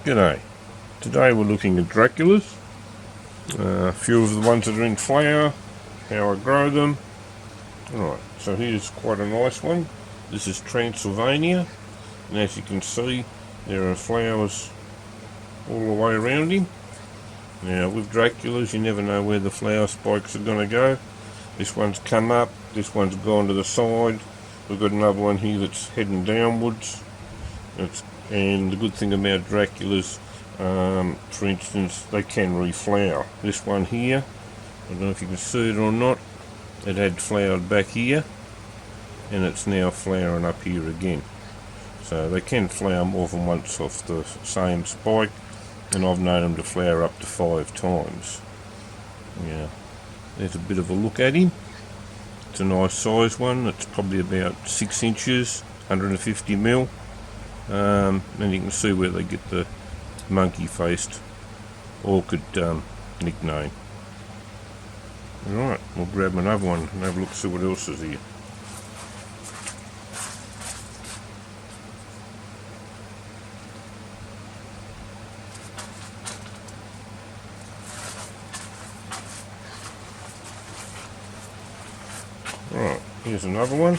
G'day. Today we're looking at Draculas. A few of the ones that are in flower, how I grow them. Alright, so here's quite a nice one. This is Transylvania, and as you can see there are flowers all the way around him. Now with Draculas you never know where the flower spikes are going to go. This one's come up, this one's gone to the side. We've got another one here that's heading downwards. And the good thing about Draculas, for instance, they can reflower. This one here, I don't know if you can see it or not, it had flowered back here and it's now flowering up here again. So they can flower more than once off the same spike, and I've known them to flower up to 5 times. Yeah, there's a bit of a look at him. It's a nice size one. It's probably about 6 inches, 150 mil. And you can see where they get the monkey-faced orchid nickname. Alright, we'll grab another one and have a look, see what else is here. Alright, here's another one.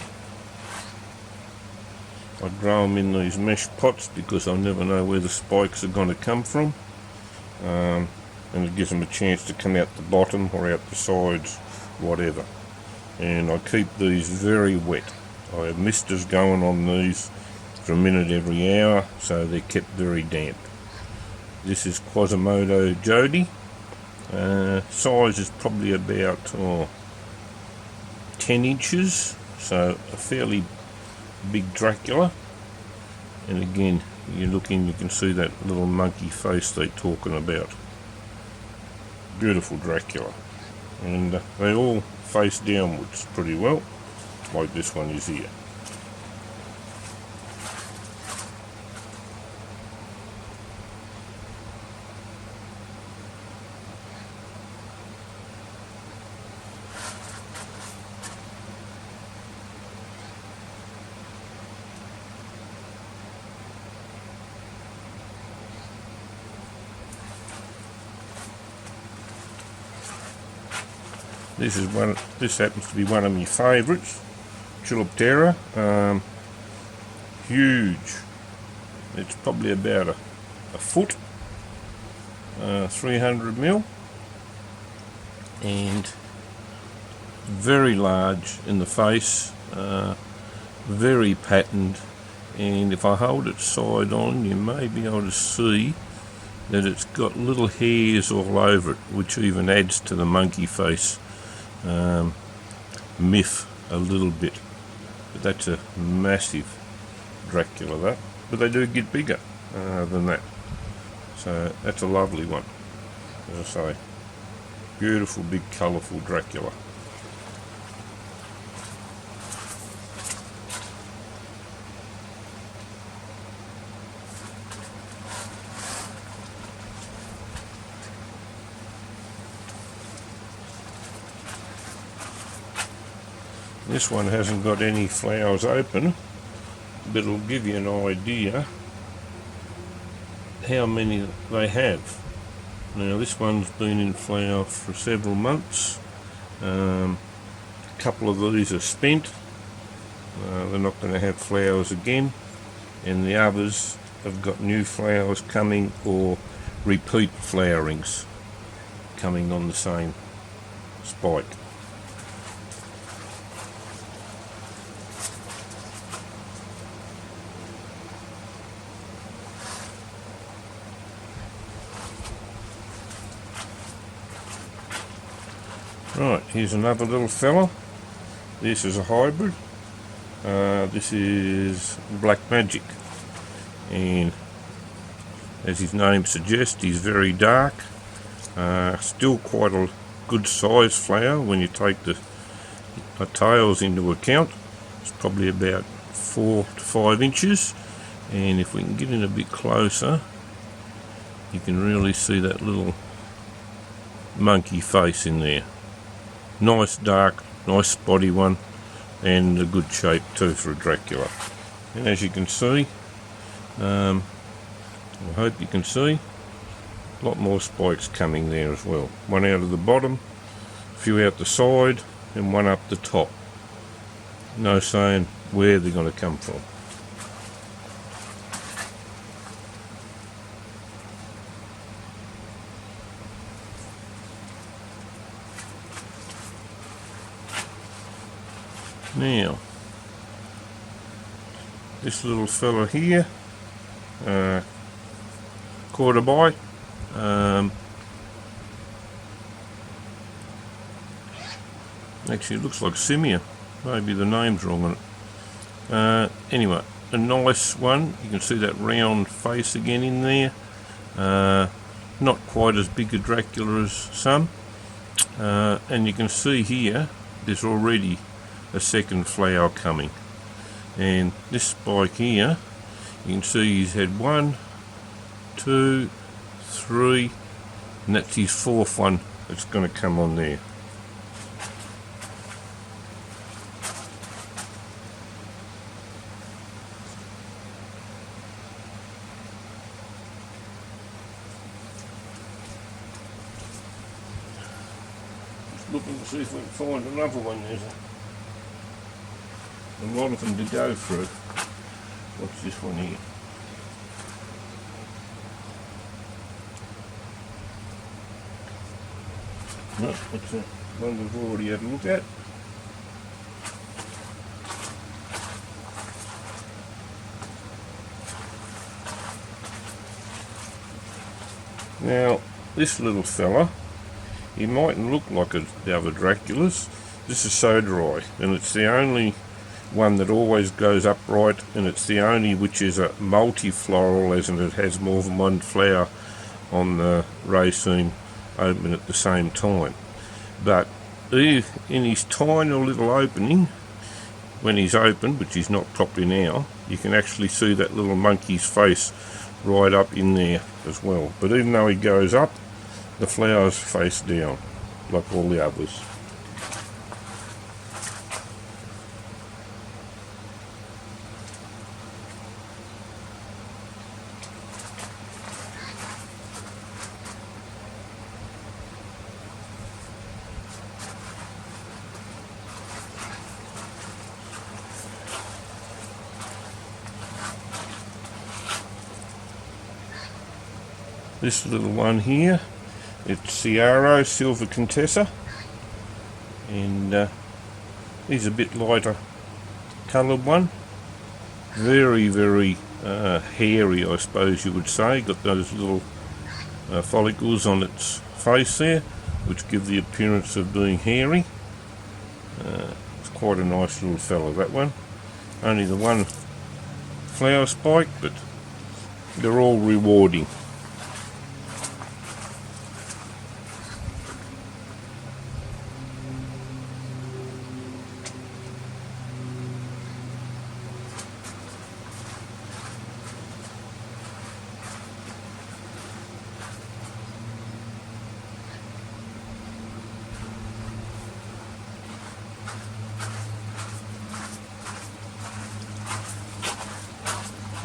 I grow them in these mesh pots because I never know where the spikes are going to come from, and it gives them a chance to come out the bottom or out the sides, whatever. And I keep these very wet. I have misters going on these for a minute every hour, so they're kept very damp. This is Quasimodo Jodi. Size is probably about 10 inches, so a fairly big Dracula. And again, you look in, you can see that little monkey face they're talking about. Beautiful Dracula, and they all face downwards pretty well, like this one is here. This happens to be one of my favourites, Chiloptera. Huge. It's probably about a foot, 300 mil, and very large in the face, very patterned. And if I hold it side on, you may be able to see that it's got little hairs all over it, which even adds to the monkey face myth a little bit. But that's a massive Dracula, that. But they do get bigger than that. So that's a lovely one. As I say, beautiful, big, colourful Dracula. This one hasn't got any flowers open, but it'll give you an idea how many they have. Now this one's been in flower for several months. A couple of these are spent. They're not going to have flowers again, and the others have got new flowers coming or repeat flowerings coming on the same spike. Right, here's another little fella. This is a hybrid. This is Black Magic, and as his name suggests, he's very dark. Still quite a good size flower when you take the tails into account. It's probably about 4 to 5 inches, and if we can get in a bit closer, you can really see that little monkey face in there. Nice dark, nice spotty one, and a good shape too for a Dracula. And as you can see, I hope you can see. A lot more spikes coming there as well. One out of the bottom, a few out the side, and one up the top. No saying where they're going to come from. Now, this little fella here, quarter by, actually it looks like Simia, maybe the name's wrong on it. Anyway, a nice one. You can see that round face again in there. Not quite as big a Dracula as some, and you can see here there's already a second flower coming, and this spike here, you can see he's had 1, 2, 3, and that's his fourth one that's going to come on there. Just looking to see if we can find another one. There's a lot of them to go through. What's this one here? No, that's the one we've already had a look at. Now, this little fella, he mightn't look like the other Draculas. This is so dry, and it's the only one that always goes upright, and it's the only which is a multi-floral, as in it has more than one flower on the raceme open at the same time. But in his tiny little opening, when he's open, which he's not properly now, you can actually see that little monkey's face right up in there as well. But even though he goes up, the flowers face down like all the others. This little one here, it's Ciaro Silver Contessa, and he's a bit lighter coloured one. Very, very hairy, I suppose you would say. Got those little follicles on its face there, which give the appearance of being hairy. It's quite a nice little fella, that one. Only the one flower spike, but they're all rewarding.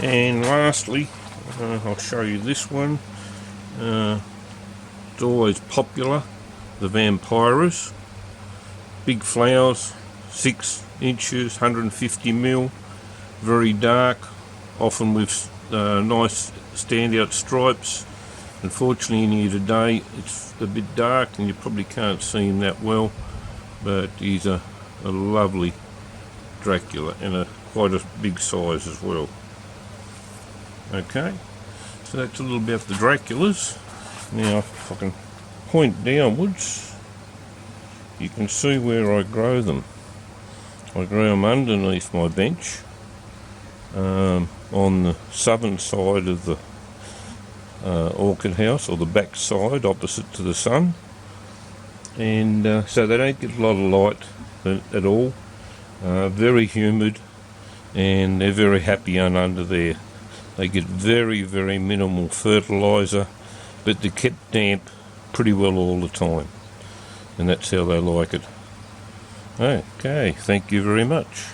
And lastly, I'll show you this one. It's always popular, the Vampyrus. Big flowers, 6 inches, 150 mil, very dark, often with nice standout stripes. Unfortunately in here today it's a bit dark and you probably can't see him that well, but he's a lovely Dracula and quite a big size as well. Okay, so that's a little bit about the Draculas. Now if I can point downwards, you can see where I grow them. I grow them underneath my bench on the southern side of the orchid house, or the back side opposite to the sun, and so they don't get a lot of light at all. Very humid, and they're very happy under there. They get very, very minimal fertiliser, but they're kept damp pretty well all the time, and that's how they like it. Okay, thank you very much.